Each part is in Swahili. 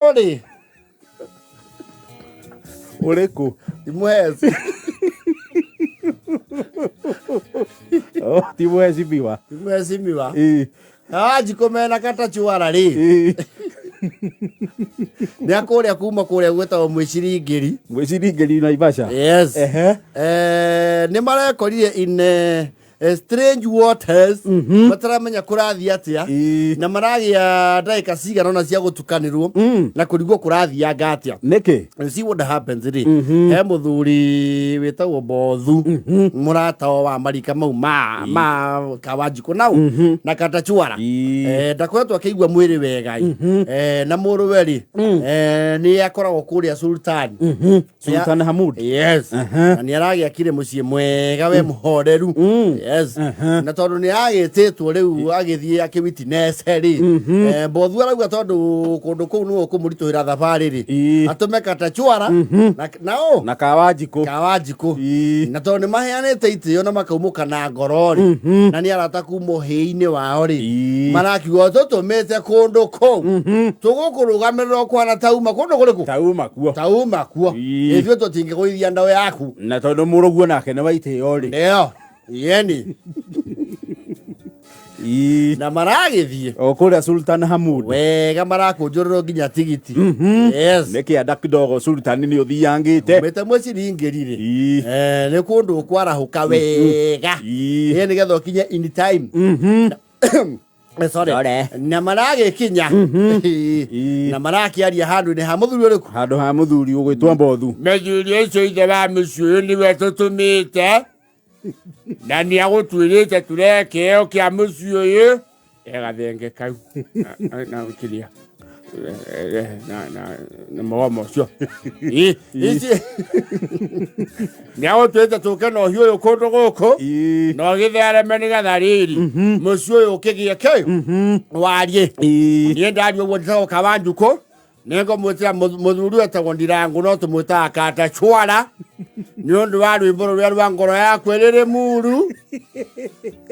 Uri. Ureku. Timwezi. Oh, timwezi miwa. Timwezi miwa. KaWanjiku mena katachuara ri. Nĩakũrĩa kuma kũrĩa gwĩtagwo Mwĩciringĩri Naivasha. Yes. Nĩ marekorire in strange waters. Mataramenya kũrathiĩ atĩa. Na maragĩa ndagĩka cigana ũna cia gũtukanĩrwo na kũrigwo kũrathianga atĩa. Nĩkĩ? See what happens ri. He mũthuri wĩtagwo Mbothu. Muratawe wa marika mau ma KaWanjiku nau na katachuara. Ndakoretwo akĩigua mwĩrĩ wega. Na mũrũwe ri. Nĩ akoragwo kũrĩa Sultan. Sultan Hamud. Yes. Na nĩ aragĩakire mũciĩ mwega we mũhoreru. Yes. Na tondũ nĩ agĩtĩtwo rĩu agĩthiĩ akĩwitness ri. Mbothu arauga tondũ kũndũ kũu nĩguo kũmũritũhĩra thabarĩ ri. Atũme katachuara na KaWanjiku. Na tondũ nĩ maheanĩte itĩo na makaumũka na ngoro ri. Na nĩ arata kuma ũhĩ-inĩ wao ri. Marakiuga tũtũmĩte kũndũ kũu. Tũgũkũrũgamĩrĩra kwana tauma kũndũ kũrĩkũ? Tauma kuo. Ithuĩ tũtingĩgũithia ndaũ yaku. Na tondũ mũrũguo nake nĩ wa itĩo ri. Nĩo. Yeni. Na maragĩthiĩ o kũrĩa Sultan Hamud wega marakũnjũrĩrwo nginya tigiti. Yes. Nĩkĩanda kidogo Sultan nĩ ũthiangĩte. Mete mũciringĩri rĩ. Nĩ kũndũ kwarahũka wega. Nĩgetha ũkinye in time. Sorry. Na maragĩkinya. Na marakĩaria handũ-inĩ ha mũthuri ũrĩkũ? Handũ ha mũthuri ũgwĩtwo Mbothu. Mũthuri ũcio ithe wa mũciĩ ũyũ nĩwe tũtũmĩte. Na nĩ agũtuĩrĩte tũreke kĩheo kĩa mũciĩ ũyũ. Gathenge kau. Na ũkĩria. Na mawamo ũcio. Nĩ agũtuĩrĩte tũke na ũhiũ ũyũ kũndũ gũkũ. Na ũgĩthereme nĩgetha rĩrĩ. Mũciĩ ũyũ ũkĩgĩe kĩ? Wariĩ. Niĩ ndaria ũguo ndĩtagwo KaWanjiku. Nĩngũmwĩtĩra mũthuri wetagwo Ndirangu no tũmwĩtaga katachuara. Nĩ ũndũ wa rwĩmbo rũrĩa rwa ngoro yaku ĩrĩ muru.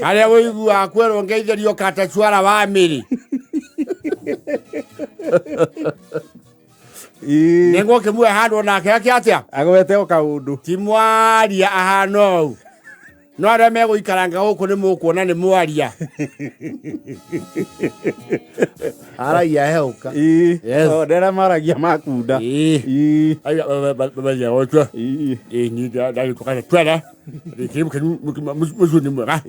Harĩa ũiguaga kwĩrwo ngeithĩrio katachuara wa mĩrĩ. Nĩngũkĩmuoya handũ nake atĩa? Agwete o kaũndũ. Ti mwaria ahana ũũ. No arĩa megũikaranga gũkũ nĩ mũkuona nĩ mwaria. Aragia heuka. Yes. Ndera maragia makunda. Babaja ocho. Ni da twala. Musu ni mwega.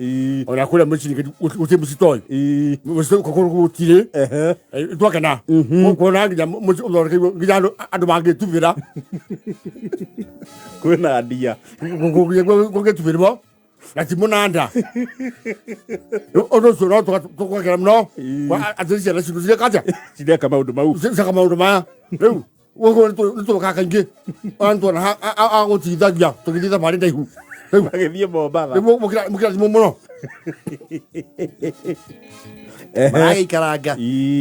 Ona kula musi ni musitoi. Musu kokoro tire. Twakana. Kokona ngija musu ngija ando mage tuvira. Kwena adia. Koke tuvira. Ati munanda. Ono sura tukakera mno. Atisi la siku zikata. Sida kama uduma. Sida kama uduma. Leo wogo nto kakange. Anto na agoti dagia. Tukidida pare dai hu. Magethie Mombatha. Mukira muno. Karanga.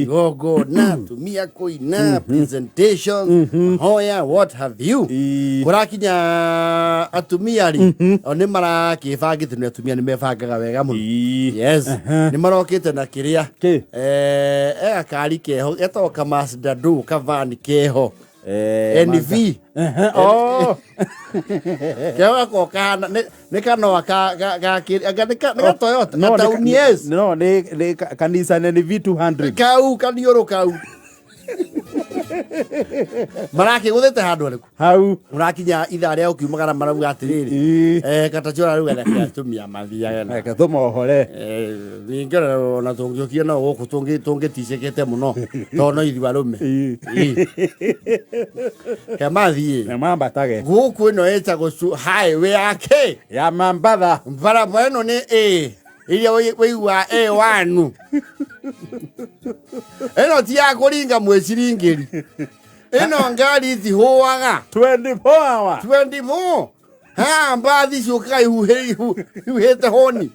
Gogo na tumia koina presentations. Hoya what have you? Kurakinya atumia ri. One marakibangite na atumia ni mebangaga wega muno. Yes. Ni marokite na kiria. Kari keho etoka Mazda do kavani keho. NV. Oh. Keho ko kana ne kanoa ka Toyota. No, yes. No, ne kanisa ne V200. Kau kanioro kau. Maraki guthete handu ariku. Hau. Murakinya itha rĩa ukiumagara marauga atiriri. Katachuara ruga na atumia mathiaga na. Katoma ohore. Ningera na tungĩũkia na gũkũ tũngĩticĩkĩte mũno. Tono ithiwa rume. Kamathi. Na mambatage. Gũkũ ĩno ĩtagwo highway yake. Ya Mombatha. Barabara ĩno nĩ A. Iria wĩigua A1. Eno ti ya kũringa mwĩciringĩri. Eno ngari itihũaga 24 hours. 24. Mbathi ciũkaga ihuhĩte honi.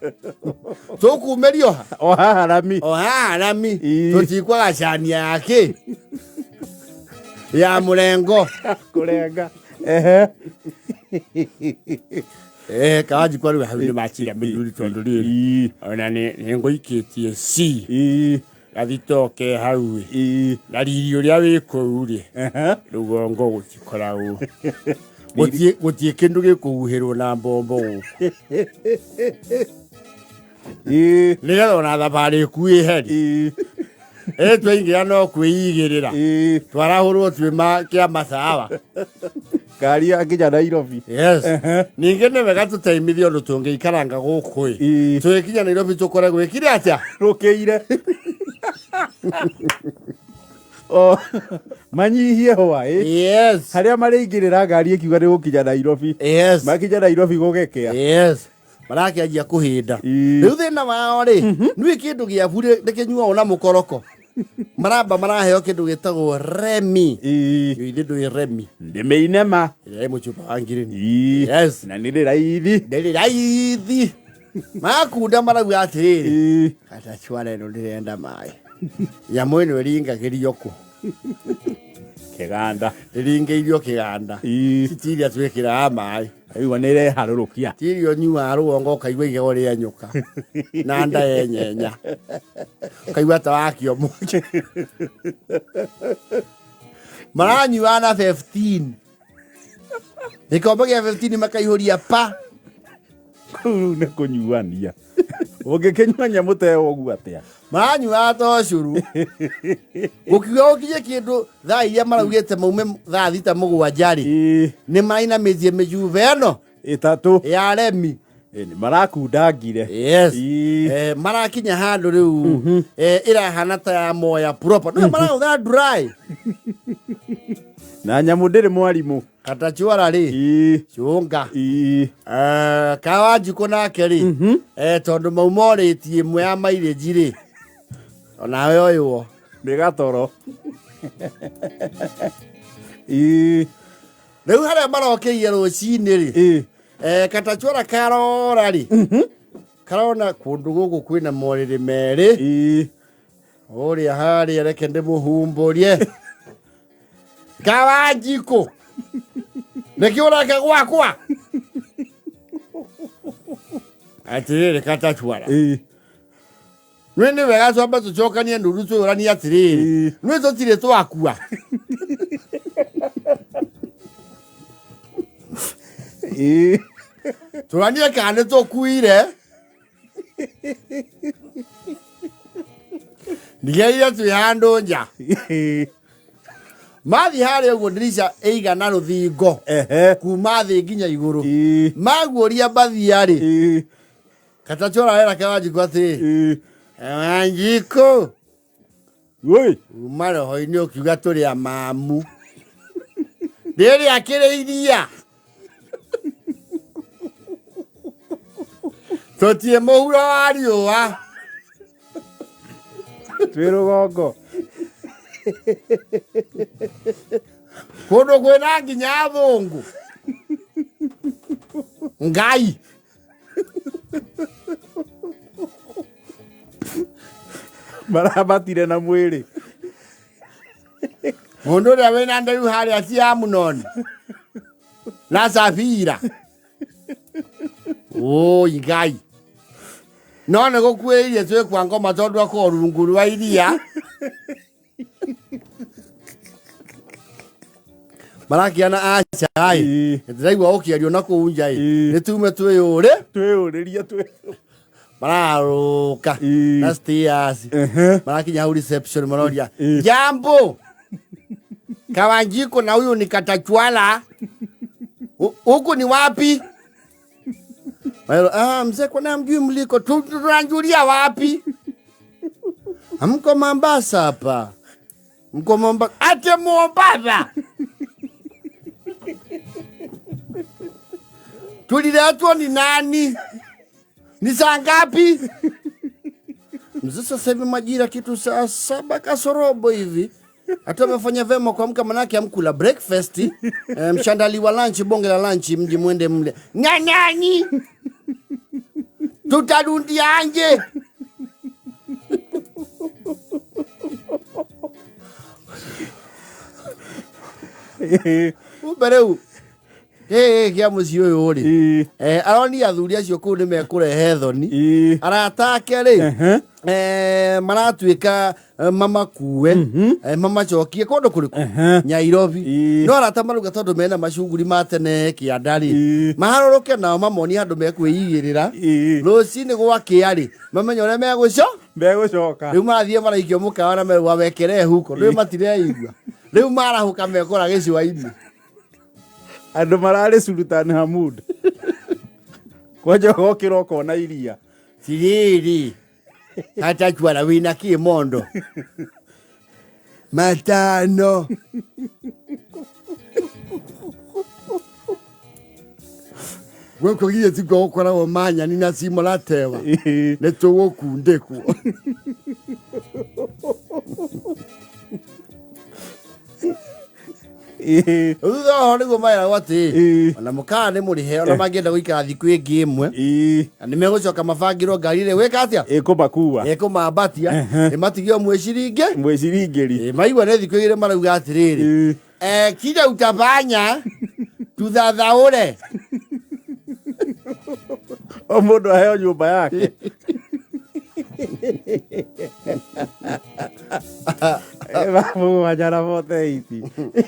Tũkumerio ha. O haha rami. Tũtikwaga cania yake. Ya mũrengo. Kũrenga. KaWanjiku rĩu haũ nĩ macira mĩthuri tondũ rĩrĩ. Ona nĩ ngũikĩtie C. gathitoke hau na riri uria wi kuu ri rugongo gukikoragwo gutie kindu gikuhuhirwo na mbombo nigetha ona thabari kuĩ heri twaingira no kwĩigĩrĩra twarahũrwo twĩma kĩa masawa ngari akinya Nairobi ningĩ nĩ wega tũtaimithio ũndũ tũngĩikaranga gũkũ tũgĩkinya Nairobi tũkore gwĩkire atĩa rũkĩire manyihie hoa harĩa marĩingĩrĩra ngari ĩkiuga nĩ gũkinya Nairobi makinya Nairobi gũgekĩa marakĩanjia kũhĩnda rĩu thĩna wao rĩ nĩ kĩndũ gĩa bure ndĩkĩnyuagwo na mũkoroko maramba maraheo kĩndũ gĩtagwo remi ithuĩ ndũĩ remi ndĩmĩinema mũcuba wa ngirini na nĩ raithi makunda marauga atĩrĩrĩ katacwara ĩno ndĩrenda maĩ nyamũ ĩno ĩringagĩrio kũ kĩganda ĩringĩirio kĩganda citiria twĩkĩraga maĩ aigua nĩ ireharũrũkia tirio nyuaga rũgongo ũkaigua igego rĩa nyoka na nda yenyenya ũkaigua ta wakio mũnje maranyua na 15 gĩkombe gĩa 15 makaihũria pa kũu nĩ kũnyuania ũngĩkĩnyua nyamũ ta ĩyo ũguo atĩa maranyua ta ũcũrũ gũkiuga gũkinye kĩndũ thaa iria maraugĩte maume thaa thita mũgwanja rĩ nĩ marainamĩtie mĩcuba ĩno ĩtatũ ya remi nĩ marakundangire marakinya handũ rĩu ĩrahana ta ya moya proper no marahũthĩra dry na nyamũ ndĩrĩ mwarimũ katachwara rĩ chunga KaWanjiku nake rĩ tondũ maumorĩtie ĩmwe ya mileage rĩ onawe oywo nĩ gatoro rĩu harĩa marokĩire rũcinĩ rĩ katachwara karora rĩ karona kũndũ gũkũ kwĩna morĩrĩ merĩ ũrĩa harĩa reke ndĩmũhumbũrie KaWanjiku nĩkĩũrake gwakwa atĩrĩrĩ katachwara nĩ wega twambe tũcokanie nũru twĩũranie atĩrĩrĩ nĩ tũtirĩ twakua tũranie kana nĩ tũkuire ndigeire twĩ handũ nja mathi harĩa ũguo ndirisha ĩigana rũthingo kuma thĩ nginya igũrũ maguũria mbathia rĩ katachwara wera KaWanjiku atĩrĩ KaWanjiku uma roho-inĩ ũkiuga tũrĩ amamu rĩrĩ akĩrĩ iria tũtiĩ mũhuro wa riũa twĩ rũgongo kũndũ kwĩna nginya athũngũ ngai marabatire na mwĩrĩ mũndũ ũrĩa wĩna ndaihu harĩa ci ya Munoni na Safira ngai no nĩ gũkuĩrĩirie twĩ kwa ngoma tondũ akorwo rungu rwa iria marakiana aca ndĩraigua ũkĩario na kũu nja nĩ tume twĩyũrĩrie mararũka na stairs marakinya hau reception maroria jambo KaWanjiku na huyu ni katachwala huku ni wapi mzee kwa namjui mliko tunajulia wapi hamko Mombasa hapa mko Mombasa ate Mombatha tuliletwa ni nani ni saa ngapi mzee sasa hivi majira kitu saa 7 kasorobo hivi hata wafanya vema kuamka manake amkula breakfast mshandaliwa lunch bonge la lunch mji mwende mle nani tutarundia anje ubereu kia muci uyu ri aroni athuri acio kuu ni mekũrehe thoni aratake ri maratuika mama kuwe mama chokie kondo kuriku Nyairobi no arata maruga tondu mena macunguri matene kiandari maharoroke nao mamoni andu mekwiyirira rucini gwakiari mamenya uria megucoka riu mathie maraikio mukawa na meru wekere huko riu matireigua riu marahuka mekora gicua-ini andu marari Sultan Hamud kwanja gokira ukona iria siriri hata chwara wina kimondo matano gweko giye tigo ukora wo manya ni na simulatewa neto wokundekwo Uzo ni gumaya wati ona mukane muri he ona magenda guikara thiku ingi imwe ni megucoka mabangirwo ngari ri wika atia ikumambatia imatigio mwiciringiri maigwa ne thiku igire marauga atiriri kija utabanya tuthathaure o mundu aheo nyumba yake Vamos, Guajara, vote